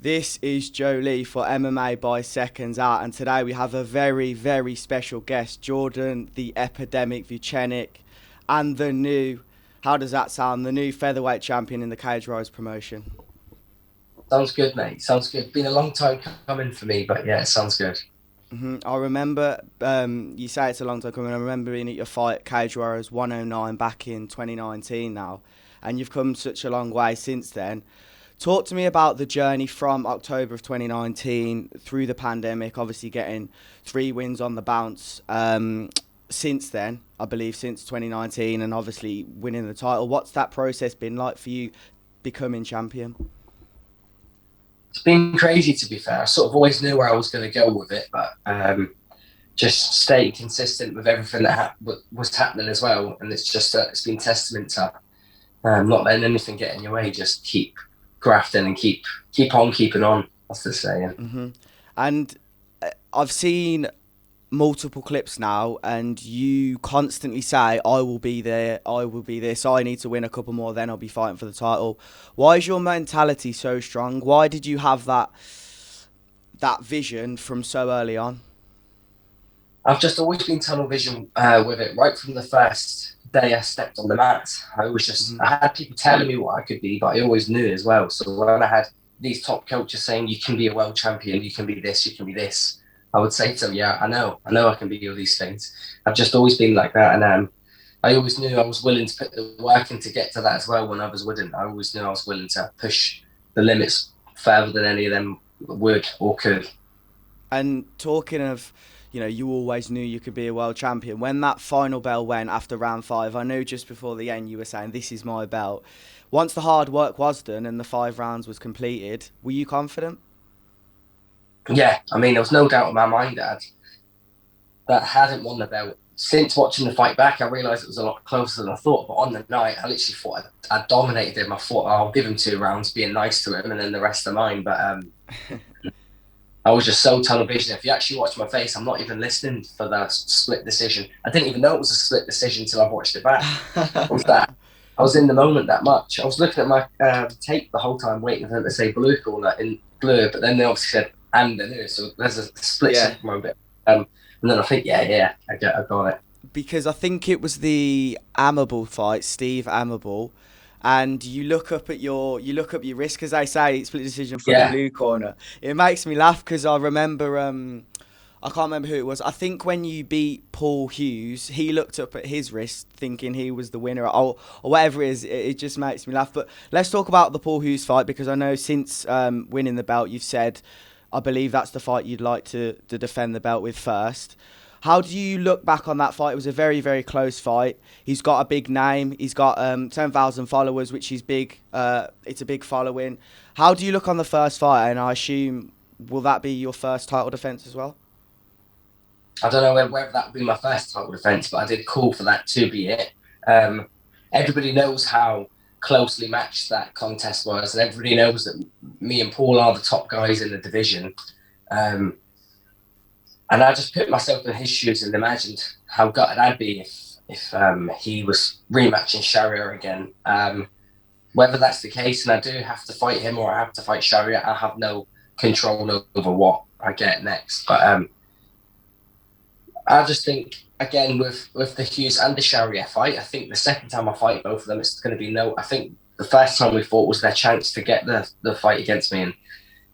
This is Joe Leigh for MMA by Seconds Out, and today we have a very, very special guest, Jordan the Epidemic Vucenic, and the new, how does that sound, the new featherweight champion in the Cage Rise promotion. Sounds good, mate. Sounds good. Been a long time coming for me, but yeah, it sounds good. I remember, you say it's a long time coming, I remember being at your fight at Cage Rise 109 back in 2019 now, and you've come such a long way since then. Talk to me about the journey from October of 2019 through the pandemic, obviously getting 3 wins on the bounce since then, I believe since 2019, and obviously winning the title. What's that process been like for you becoming champion? It's been crazy, to be fair. I sort of always knew where I was going to go with it, but just staying consistent with everything that was happening as well. And it's just it's been testament to not letting anything get in your way. Just keep grafting and keep on keeping on. That's the saying. And I've seen multiple clips now, and you constantly say, I will be there, I will be this, I need to win a couple more, then I'll be fighting for the title. Why is your mentality so strong? Why did you have that vision from so early on? I've just always been tunnel vision with it right from the first day I stepped on the mat. I had people telling me what I could be, but I always knew as well. So when I had these top coaches saying you can be a world champion, you can be this, you can be this, I would say to them, yeah, I know I can be all these things. I've just always been like that, and I always knew I was willing to put the work in to get to that as well. When others wouldn't, I always knew I was willing to push the limits further than any of them would or could. And talking of, you always knew you could be a world champion. When that final bell went after round five, I knew just before the end you were saying, this is my belt. Once the hard work was done and the 5 rounds was completed, were you confident? Yeah, I mean, there was no doubt in my mind that I hadn't won the belt. Since watching the fight back, I realised it was a lot closer than I thought. But on the night, I literally thought I dominated him. I thought, I'll give him 2 rounds, being nice to him, and then the rest are mine. But I was just so tunnel vision. If you actually watch my face, I'm not even listening for the split decision. I didn't even know it was a split decision until I watched it back. I was that. I was in the moment that much. I was looking at my tape the whole time, waiting for them to say blue corner in blue, but then they obviously said and in so there's a split Yeah. second moment. And then I think, I got it. Because I think it was the Amable fight, Steve Amable, and you look up your wrist, because they say split decision for the Yeah, blue corner. It makes me laugh because I remember I can't remember who it was. I think when you beat Paul Hughes, he looked up at his wrist thinking he was the winner, or whatever it is. It just makes me laugh. But let's talk about the Paul Hughes fight, because I know since winning the belt, you've said, I believe that's the fight you'd like to defend the belt with first. How do you look back on that fight? It was a very, very close fight. He's got a big name. He's got 10,000 followers, which is big. It's a big following. How do you look on the first fight? And I assume, will that be your first title defence as well? I don't know whether that would be my first title defense, but I did call for that to be it. Um, Everybody knows how closely matched that contest was, and everybody knows that me and Paul are the top guys in the division. Um, and I just put myself in his shoes and imagined how gutted I'd be if he was rematching Charriere again. Whether that's the case, and I do have to fight him or I have to fight Charriere, I have no control over what I get next. But I just think again with the Hughes and the Charriere fight, I think the second time I fight both of them, it's going to be no. I think the first time we fought was their chance to get the fight against me,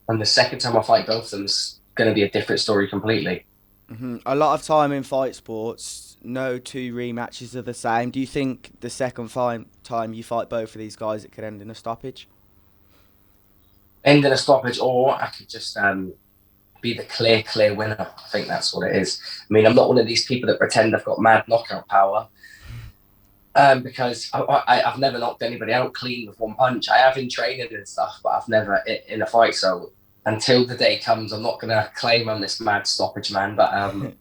and the second time I fight both of them is going to be a different story completely. A lot of time in fight sports, no two rematches are the same. Do you think the second time you fight both of these guys, it could end in a stoppage? End in a stoppage, or I could just be the clear winner. I think that's what it is. I mean, I'm not one of these people that pretend I've got mad knockout power. Because I've never knocked anybody out clean with one punch. I have in training and stuff, but I've never in a fight. So until the day comes, I'm not going to claim I'm this mad stoppage man. But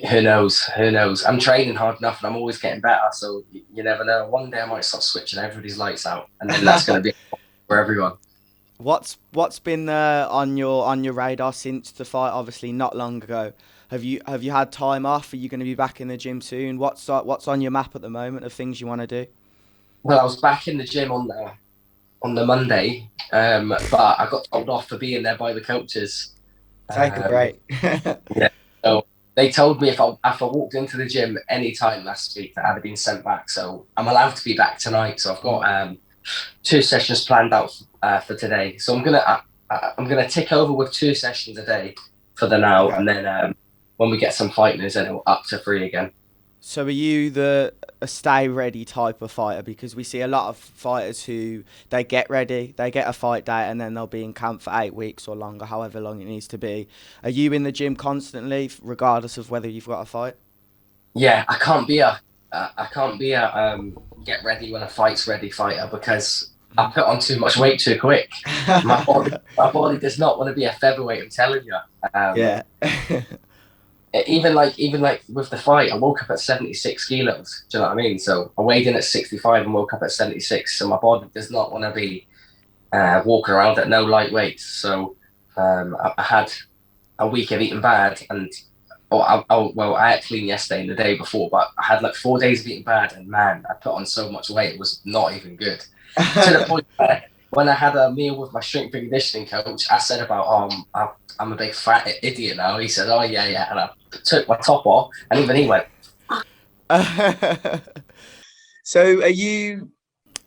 who knows? Who knows? I'm training hard enough, and I'm always getting better. So you never know. One day I might start switching everybody's lights out, and then that's going to be for everyone. What's been on your radar since the fight? Obviously, not long ago. Have you had time off? Are you going to be back in the gym soon? What's on your map at the moment of things you want to do? Well, I was back in the gym on the Monday, but I got told off for being there by the coaches. Take a Um, break. yeah. So they told me if I walked into the gym any time last week that I'd have been sent back. So I'm allowed to be back tonight. So I've got 2 sessions planned out for today. So I'm gonna tick over with 2 sessions a day for the now, Okay. and then when we get some fighters, then it'll up to 3 again. So are you a stay ready type of fighter? Because we see a lot of fighters who they get ready, they get a fight date, and then they'll be in camp for 8 weeks or longer, however long it needs to be. Are you in the gym constantly, regardless of whether you've got a fight? Yeah, I can't be a get ready when a fight's ready fighter because I put on too much weight too quick. My body does not want to be a featherweight. I'm telling you. Um, Yeah. even like with the fight, I woke up at 76 kilos. Do you know what I mean? So I weighed in at 65 and woke up at 76. So my body does not want to be walking around at no light weights. So I had a week of eating bad, and I ate clean yesterday and the day before, but I had like 4 days of eating bad, and man, I put on so much weight, it was not even good. To the point where when I had a meal with my strength and conditioning coach, I said about, I'm a big fat idiot now. He said, oh, yeah, yeah. And I took my top off, and even he went, So are you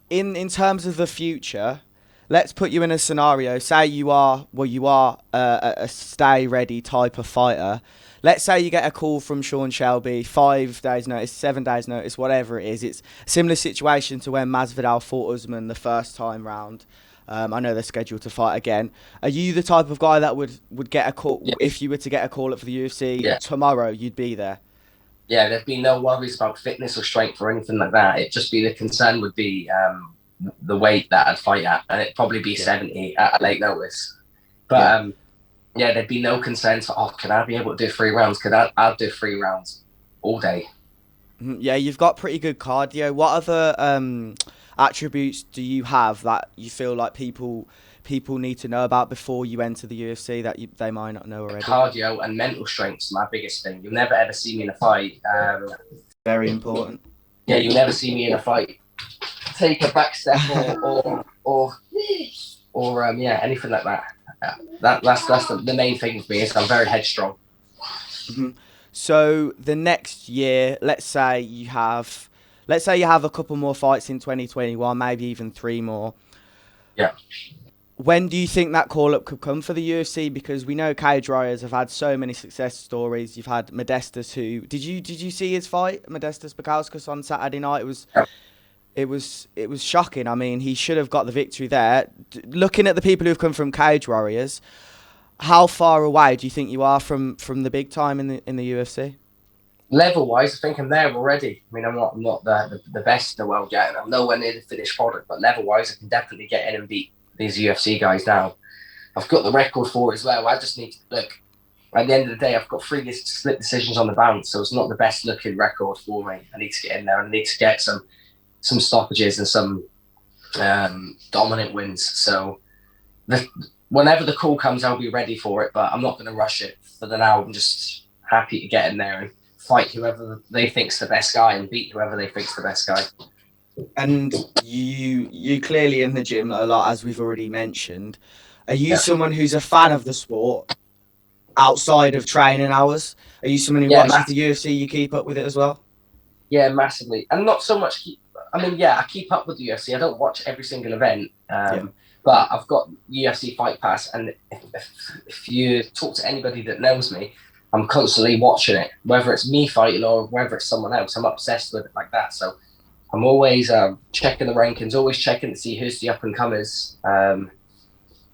in terms of the future? Let's put you in a scenario. Say you are a stay ready type of fighter. Let's say you get a call from Sean Shelby, 5 days notice, 7 days notice, whatever it is. It's a similar situation to when Masvidal fought Usman the first time round. I know they're scheduled to fight again. Are you the type of guy that would get a call yeah, if you were to get a call up for the UFC yeah. tomorrow? You'd be there. Yeah, there'd be no worries about fitness or strength or anything like that. It'd just be the concern would be the weight that I'd fight at, and it'd probably be Yeah, 70 at a late notice. But yeah. yeah, there'd be no concerns for, can I be able to do 3 rounds? I'd do 3 rounds all day. Yeah, you've got pretty good cardio. What other attributes do you have that you feel like people need to know about before you enter the UFC that they might not know already? Cardio and mental strength's my biggest thing. You'll never ever see me in a fight. Very important. Yeah, you'll never see me in a fight take a back step or yeah, anything like that. That's the main thing for me is I'm very headstrong. Hmm. So the next year, let's say you have a couple more fights in 2021, maybe even 3 more. Yeah. When do you think that call up could come for the UFC? Because we know cage warriors have had so many success stories. You've had Modestas, who did you see his fight, Modestas Bukauskas, on Saturday night? It was shocking. I mean, he should have got the victory there. Looking at the people who've come from cage warriors, how far away do you think you are from the big time in the UFC? Level wise, I think I'm there already. I mean, I'm not the best in the world yet, and I'm nowhere near the finished product. But level wise, I can definitely get in and beat these UFC guys now. I've got the record for it as well. I just need to look. At the end of the day, I've got 3 split decisions on the bounce, so it's not the best looking record for me. I need to get in there and I need to get some stoppages and some dominant wins. So whenever the call comes, I'll be ready for it, but I'm not going to rush it. For the now, I'm just happy to get in there and fight whoever they think's the best guy and beat whoever they think's the best guy. And you clearly in the gym a lot, as we've already mentioned. Are you Yeah. someone who's a fan of the sport outside of training hours? Are you someone who Yeah, watches the UFC? You keep up with it as well? yeah, massively. And not so much. I mean, yeah, I keep up with the UFC. I don't watch every single event, Yeah. but I've got UFC Fight Pass, and if you talk to anybody that knows me, I'm constantly watching it, whether it's me fighting or whether it's someone else. I'm obsessed with it like that. So I'm always checking the rankings, always checking to see who's the up and comers.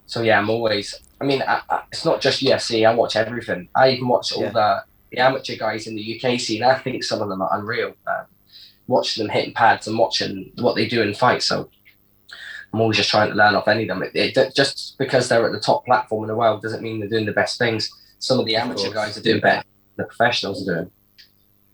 So yeah, I'm always. I mean, it's not just UFC. I watch everything. I even watch all Yeah. the amateur guys in the UK scene. I think some of them are unreal. Watching them hitting pads and watching what they do in fights. So I'm always just trying to learn off any of them. Just because they're at the top platform in the world doesn't mean they're doing the best things. Some of the amateur guys are doing better than the professionals are doing.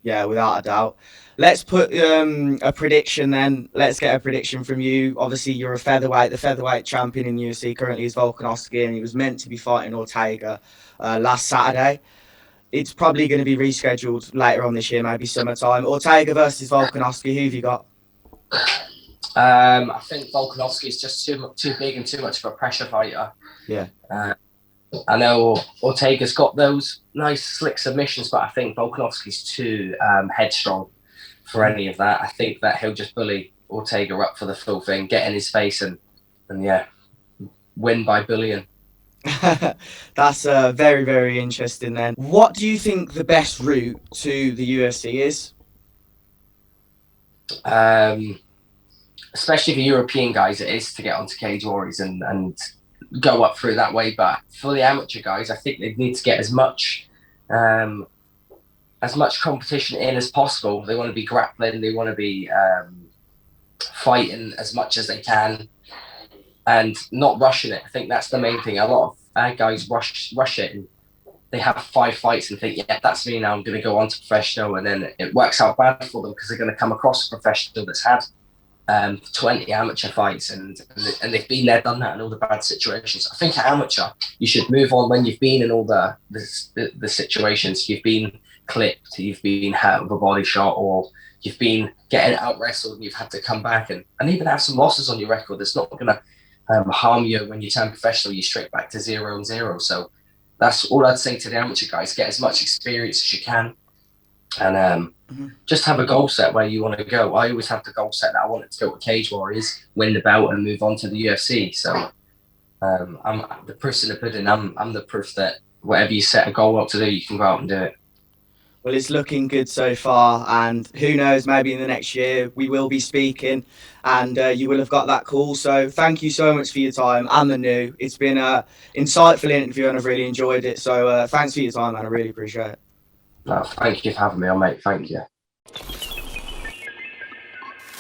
Yeah, without a doubt. Let's put a prediction then. Let's get a prediction from you. Obviously, you're a featherweight. The featherweight champion in UFC currently is Volkanovski, and he was meant to be fighting Ortega last Saturday. It's probably going to be rescheduled later on this year, maybe summertime. Ortega versus Volkanovski. Who have you got? I think Volkanovski is just too big and too much of a pressure fighter. Yeah. I know Ortega's got those nice slick submissions, but I think Volkanovski's too headstrong for any of that. I think that he'll just bully Ortega up for the full thing, get in his face, and yeah, win by bullying. That's very, very interesting then. What do you think the best route to the UFC is? Especially for European guys, it is to get onto Cage Warriors and go up through that way. But for the amateur guys, I think they need to get as much competition in as possible. They want to be grappling, they want to be fighting as much as they can, and not rushing it. I think that's the main thing. A lot of guys rush it, and they have 5 fights and think, yeah, that's me now. I'm going to go on to professional, and then it works out bad for them because they're going to come across a professional that's had 20 amateur fights, and they've been there, done that in all the bad situations. I think at amateur, you should move on when you've been in all the situations. You've been clipped, you've been hurt with a body shot, or you've been getting out wrestled and you've had to come back and even have some losses on your record. It's not going to harm you. When you turn professional, you're straight back to 0-0. So that's all I'd say to the amateur guys. Get as much experience as you can, and just have a goal set where you want to go. I always have the goal set that I wanted to go to Cage Warriors, win the belt, and move on to the UFC. So I'm the proof in the pudding. I'm the proof that whatever you set a goal up to do, you can go out and do it. Well, it's looking good so far, and who knows, maybe in the next year we will be speaking and you will have got that call. So thank you so much for your time and the new. It's been an insightful interview and I've really enjoyed it. So thanks for your time, man. I really appreciate it. No, thank you for having me on, mate. Thank you.